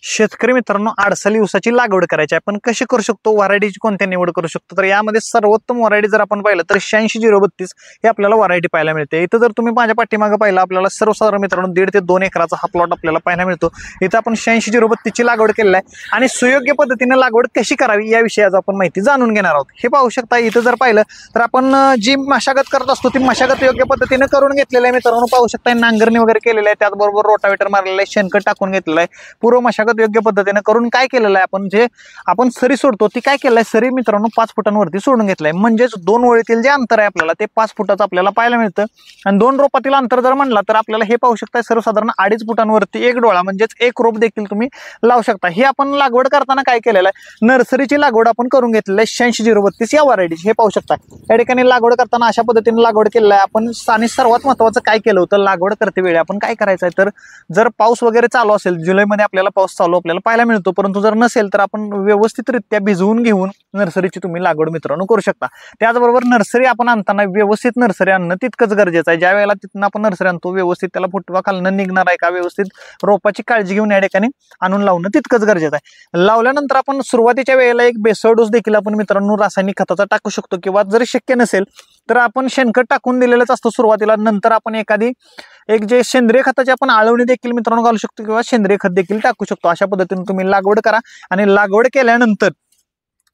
शेतकरी मित्रांनो, आडसाली ऊसाची लागवड करायची आहे. आपण कशी करू शकतो, व्हरायटीची कोणत्या निवड करू शकतो? तर यामध्ये सर्वोत्तम व्हरायटी जर आपण पाहिलं तर 86-032 हे आपल्याला व्हरायटी पाहायला मिळते. इथं जर तुम्ही माझ्या पाठीमागे पाहिलं, आपल्याला सर्वसाधारण मित्रांनो 1.5 ते 2 एकराचा हा प्लॉट आपल्याला पाहायला मिळतो. इथं आपण 86-032 ची लागवड केलेली आहे आणि सुयोग्य पद्धतीने लागवड कशी करावी याविषयी आज आपण माहिती जाणून घेणार आहोत. हे पाहू शकता, इथं जर पाहिलं तर आपण जी मशागत करत असतो ती मशागत योग्य पद्धतीने करून घेतलेली आहे. मित्रांनो पाहू शकता, नांगरणी वगैरे केलेली आहे, त्याचबरोबर रोटावेटर मारलेला आहे, शेणखत टाकून घेतलेलं आहे. पूर्व मशागत योग्य पद्धतीने करून काय केलेलं आहे, आपण जे आपण सरी सोडतो ती काय केलं आहे, सरी मित्रांनो 5 फुटांवरती सोडून घेतलंय. म्हणजेच 2 ओळीतील जे अंतर आहे आपल्याला ते 5 फुटाचं आपल्याला पाहायला मिळतं. आणि 2 रोपातील अंतर जर म्हणला तर आपल्याला हे पाहू शकता, सर्वसाधारण 2.5 फुटांवरती एक डोळा म्हणजेच एक रोप देखील तुम्ही लावू शकता. हे आपण लागवड करताना काय केलेलं आहे, नर्सरीची लागवड आपण करून घेतलेली आहे 86-032 या व्हरायटीची. हे पाहू शकता, या ठिकाणी लागवड करताना अशा पद्धतीने लागवड केलेली आहे आपण. आणि सर्वात महत्त्वाचं काय केलं होतं, लागवड करते वेळी आपण काय करायचं आहे, तर जर पाऊस वगैरे चालू असेल, जुलैमध्ये आपल्याला पाऊस चालू आपल्याला पाहायला मिळतो, परंतु जर नसेल तर आपण व्यवस्थितरित्या भिजवून घेऊन नर्सरीची तुम्ही लागवड मित्रांनो करू शकता. त्याचबरोबर नर्सरी आपण आणताना व्यवस्थित नर्सरी आणणं तितकंच गरजेचं आहे. ज्या वेळेला तिथून आपण नर्सरी आणतो, व्यवस्थित त्याला फुटवा खालनं निघणार आहे का, व्यवस्थित रोपाची काळजी घेऊन या ठिकाणी आणून लावणं तितकंच गरजेचं आहे. लावल्यानंतर आपण सुरुवातीच्या वेळेला एक बेसळ डोस देखील आपण मित्रांनो रासायनिक खताचा टाकू शकतो, किंवा जरी शक्य नसेल तर आपण शेणखत टाकून दिलेलंच असतं सुरुवातीला. नंतर आपण एक जे सेंद्रिय खताची आपण आळवणी देखील मित्रांनो घालू शकतो, किंवा सेंद्रिय खत देखील टाकू शकतो. अशा पद्धतीने तुम्ही लागवड करा आणि लागवड केल्यानंतर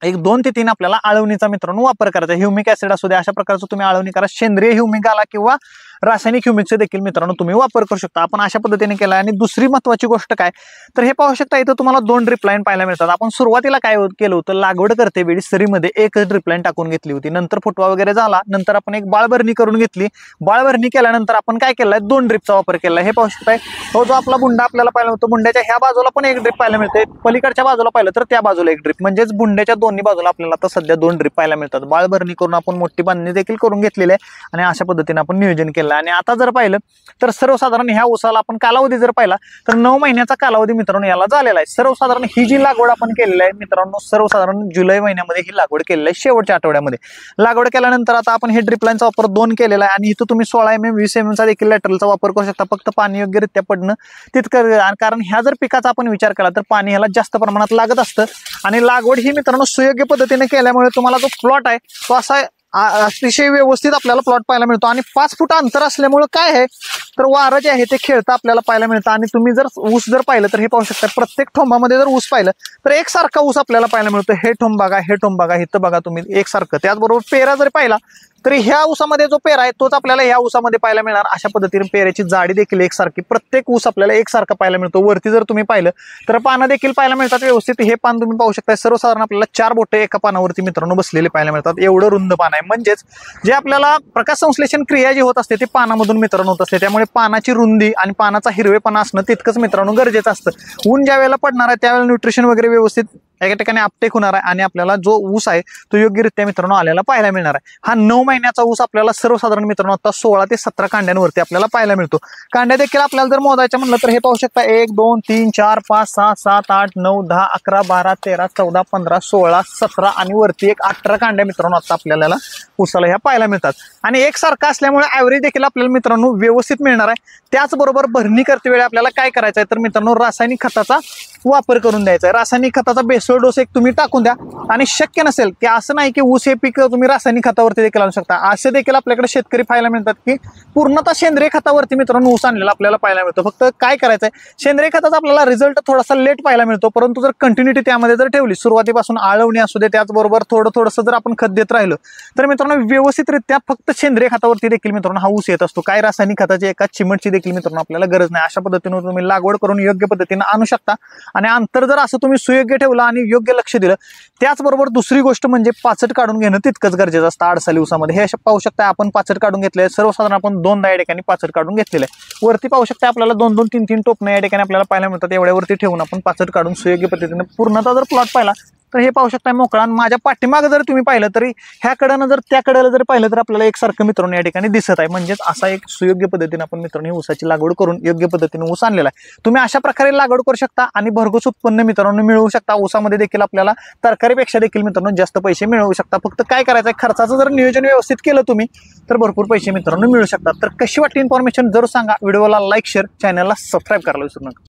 एक 2 ते 3 आपल्याला आळवणीचा मित्रांनो वापर करायचा. ह्युमिक ऍसिड असू दे, अशा प्रकारचं तुम्ही आळवणी करा. सेंद्रिय ह्युमिक आला किंवा रासायनिक ह्युमिकचे देखील मित्रांनो तुम्ही वापर करू शकता. आपण अशा पद्धतीने केला. आणि दुसरी महत्त्वाची गोष्ट काय, तर हे पाहू शकता, इथं तुम्हाला 2 ड्रिप लाईन पाहायला मिळतात. आपण सुरुवातीला काय केलं होतं, लागवड करते वेळी सरीमध्ये एकच ड्रिप लाईन टाकून घेतली होती. नंतर फुटवा वगैरे झाला, नंतर आपण एक बाळभरणी करून घेतली. बाळभरणी केल्यानंतर आपण काय केलंय, 2 ड्रिपचा वापर केलाय. हे पाहू शकताय, हो जो आपला बुंडा आपल्याला पाहायला मिळतो, बुंड्याच्या ह्या बाजूला पण एक ड्रिप पाहायला मिळते, पलीकडच्या बाजूला पाहिलं तर त्या बाजूला एक ड्रिप, म्हणजेच बुंड्याच्या दोन्ही बाजूला आपल्याला आता सध्या 2 ड्रिप पाहायला मिळतात. बाळभरणी करून आपण मोठी बांधणी देखील करून घेतलेली आहे आणि अशा पद्धतीने आपण नियोजन केलं. आणि आता जर पाहिलं तर सर्वसाधारण ह्या ऊसाला आपण कालावधी जर पाहिला तर 9 महिन्याचा कालावधी मित्रांनो याला झालेला आहे. सर्वसाधारण ही जी लागवड आपण केलेली आहे मित्रांनो, सर्वसाधारण जुलै महिन्यामध्ये ही लागवड केलेली आहे, शेवटच्या आठवड्यामध्ये लागवड केल्यानंतर आता आपण हे ड्रिप लाईनचा वापर 2 केलेला आहे. आणि इथं तुम्ही 16 mm 20 mm चा देखील लॅटरलचा वापर करू शकता. फक्त पाणी योग्यरित्या पडणं तितकं, कारण ह्या जर पिकाचा आपण विचार केला तर पाणी ह्याला जास्त प्रमाणात लागत असतं. आणि लागवड ही मित्रांनो सुयोग्य पद्धतीने केल्यामुळे तुम्हाला जो प्लॉट आहे तो असा अतिशय व्यवस्थित आपल्याला प्लॉट पाहायला मिळतो. आणि 5 फूट अंतर असल्यामुळे काय आहे, तर वारं जे आहे ते खेळता आपल्याला पाहायला मिळतं. आणि तुम्ही जर ऊस जर पाहिलं तर हे पाहू शकता, प्रत्येक ठोंबामध्ये जर ऊस पाहिलं तर एकसारखा ऊस आपल्याला पाहायला मिळतो. हे ठोंब बघा, हे ठोंब बघा, इथं बघा तुम्ही एकसारखं. त्याचबरोबर पेरा जर पाहिला तरी ह्या ऊसामध्ये जो पेरा आहे तोच आपल्याला ह्या ऊसामध्ये पाहायला मिळणार. अशा पद्धतीने पेऱ्याची जाडी देखील एकसारखी, प्रत्येक ऊस आपल्याला एकसारखा पाहायला मिळतो. वरती जर तुम्ही पाहिलं तर पानं देखील पाहायला मिळतात व्यवस्थित. हे पान तुम्ही पाहू शकता, सर्वसाधारण आपल्याला 4 बोटे एका पानावरती मित्रांनो बसलेले पाहायला मिळतात. एवढं रुंद पान आहे. म्हणजेच जे आपल्याला प्रकाश संश्लेषण क्रिया जी होत असते ती पानामधून मित्रांनो होत असते. त्यामुळे पानाची रुंदी आणि पानाचा हिरवेपणा असणं तितकंच मित्रांनो गरजेचं असतं. ऊन ज्या वेळेला पडणार आहे त्यावेळेला न्यूट्रिशन वगैरे व्यवस्थित एका ठिकाणी अपटेक होणार आहे आणि आपल्याला जो ऊस आहे तो योग्यरित्या मित्रांनो आलेला पाहायला मिळणार आहे. हा 9 महिन्याचा ऊस आपल्याला सर्वसाधारण मित्रांनो आता 16 ते 17 कांड्यांवरती आपल्याला पाहायला मिळतो. कांड्या देखील आपल्याला जर मोजायचं म्हणलं तर हे पाहू शकता, 1 2 3 4 5 6 7 8 9 10 11 12 13 14 15 16 17 आणि वरती एक 18 कांड्या मित्रांनो आता आपल्याला ऊसाला ह्या पाहायला मिळतात. आणि एकसारखा असल्यामुळे ऍव्हरेज देखील आपल्याला मित्रांनो व्यवस्थित मिळणार आहे. त्याचबरोबर भरणी करते वेळी आपल्याला काय करायचं आहे, तर मित्रांनो रासायनिक खताचा वापर करून द्यायचा आहे. रासायनिक खताचा बेसळ डोस एक तुम्ही टाकून द्या. आणि शक्य नसेल की असं नाही की ऊस हे पीक तुम्ही रासायनिक खतावरती देखील आणू शकता. असे देखील आपल्याकडे शेतकरी पाहायला मिळतात की पूर्णतः सेंद्रिय खतावरती मित्रांनो ऊस आणलेला आपल्याला पाहायला मिळतो. फक्त काय करायचं आहे, सेंद्रिय खताचा आपल्याला रिझल्ट थोडासा लेट पाहायला मिळतो, परंतु जर कंटिन्युटी त्यामध्ये जर ठेवली, सुरुवातीपासून आळवणी असू दे, त्याचबरोबर थोडंसं जर आपण खत देत राहिलो तर मित्रांनो व्यवस्थितरित्या फक्त सेंद्रिय खतावरती देखील मित्रांनो हा ऊस येत असतो. काय रासायनिक खताची एका चिमटची देखील मित्रांनो आपल्याला गरज नाही. अशा पद्धतीने तुम्ही लागवड करून योग्य पद्धतीने आणू शकता. आणि अंतर जर असं तुम्ही सुयोग्य ठेवलं आणि योग्य लक्ष दिलं, त्याचबरोबर दुसरी गोष्ट म्हणजे पाचट काढून घेणं तितकंच गरजेचं असतं आडसाली ऊसामध्ये. हे पाहू शकता, आपण पाचट काढून घेतले. सर्वसाधारण आपण 2 या ठिकाणी पाचट काढून घेतलेलं आहे. वरती पाहू शकता आपल्याला 2 3 3 टोपणं या ठिकाणी आपल्याला पाहायला मिळतात. एवढ्यावरती ठेवून आपण पाचट काढून सुयोग्य पद्धतीने पूर्णतः जर प्लॉट पाहिला तर हे पाहू शकता मोकळा. माझ्या पाठीमागे जर तुम्ही पाहिलं तरी ह्या कडेनं जर त्या कडेला जर पाहिलं तर आपल्याला एकसारखं मित्रांनो या ठिकाणी दिसत आहे. म्हणजेच असा एक सुयोग्य पद्धतीने आपण मित्रांनो ऊसाची लागवड करून योग्य पद्धतीने ऊस आणलेला आहे. तुम्ही अशा प्रकारे लागवड करू शकता आणि भरघोस उत्पन्न मित्रांनो मिळवू शकता. ऊसामध्ये देखील आपल्याला तरकारीपेक्षा देखील मित्रांनो जास्त पैसे मिळवू शकता. फक्त काय करायचं आहे, खर्चाचं जर नियोजन व्यवस्थित केलं तुम्ही तर भरपूर पैसे मित्रांनो मिळू शकतात. तर कशी वाटली इन्फॉर्मेशन जरूर सांगा. व्हिडिओला लाईक, शेअर, चॅनलला सबस्क्राईब करायला विसरू नका.